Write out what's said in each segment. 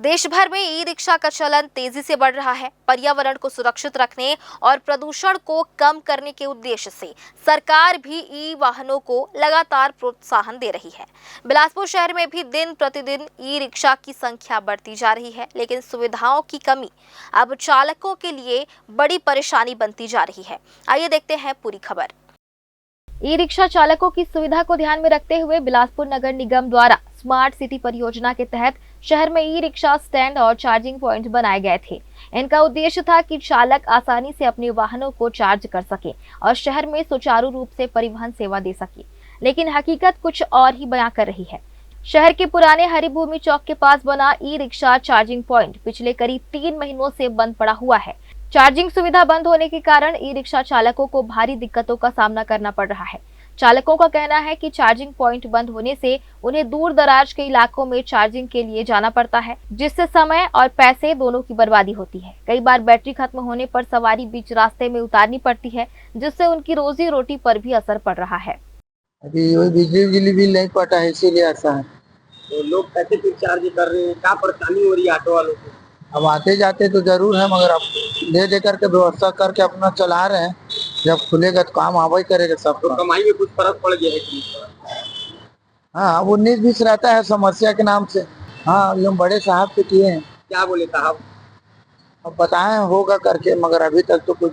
देश भर में ई रिक्शा का चलन तेजी से बढ़ रहा है। पर्यावरण को सुरक्षित रखने और प्रदूषण को कम करने के उद्देश्य से सरकार भी ई वाहनों को लगातार प्रोत्साहन दे रही है। बिलासपुर शहर में भी दिन प्रतिदिन ई रिक्शा की संख्या बढ़ती जा रही है, लेकिन सुविधाओं की कमी अब चालकों के लिए बड़ी परेशानी बनती जा रही है। आइए देखते हैं पूरी खबर। ई रिक्शा चालकों की सुविधा को ध्यान में रखते हुए बिलासपुर नगर निगम द्वारा स्मार्ट सिटी परियोजना के तहत शहर में ई रिक्शा स्टैंड और चार्जिंग पॉइंट बनाए गए थे। इनका उद्देश्य था कि चालक आसानी से अपने वाहनों को चार्ज कर सके और शहर में सुचारू रूप से परिवहन सेवा दे सके, लेकिन हकीकत कुछ और ही बयां कर रही है। शहर के पुराने हरिभूमि चौक के पास बना ई रिक्शा चार्जिंग पॉइंट पिछले करीब 3 महीनों से बंद पड़ा हुआ है। चार्जिंग सुविधा बंद होने के कारण ई रिक्शा चालकों को भारी दिक्कतों का सामना करना पड़ रहा है। चालकों का कहना है कि चार्जिंग पॉइंट बंद होने से उन्हें दूर दराज के इलाकों में चार्जिंग के लिए जाना पड़ता है, जिससे समय और पैसे दोनों की बर्बादी होती है। कई बार बैटरी खत्म होने पर सवारी बीच रास्ते में उतारनी पड़ती है, जिससे उनकी रोजी रोटी पर भी असर पड़ रहा है। अभी वही बिजली बिल नहीं पटा है, इसीलिए ऐसा है। तो लोग कैसे फिर चार्ज कर रहे हैं, क्या परेशानी हो रही है ऑटो वालों को? अब आते जाते तो जरूर है, मगर अब दे दे करके व्यवस्था करके अपना चला रहे हैं। जब खुलेगा तो काम आवा ही करेगा सब। तो कमाई में कुछ फर्क पड़ गया है कि? हाँ, 19-20 रहता है समस्या के नाम से। हाँ, ये बड़े साहब से किए हैं। क्या बोले साहब? अब बताए होगा करके, मगर अभी तक तो कुछ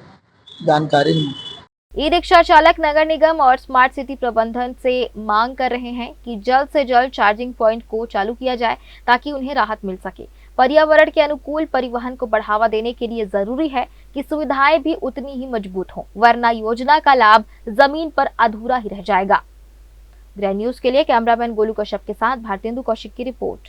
जानकारी नहीं। ई रिक्शा चालक नगर निगम और स्मार्ट सिटी प्रबंधन से मांग कर रहे हैं कि जल्द से जल्द चार्जिंग पॉइंट को चालू किया जाए, ताकि उन्हें राहत मिल सके। पर्यावरण के अनुकूल परिवहन को बढ़ावा देने के लिए जरूरी है कि सुविधाएं भी उतनी ही मजबूत हों, वरना योजना का लाभ जमीन पर अधूरा ही रह जाएगा। ग्रैंड न्यूज के लिए कैमरामैन गोलू कश्यप के साथ भारतेंदु कौशिक की रिपोर्ट।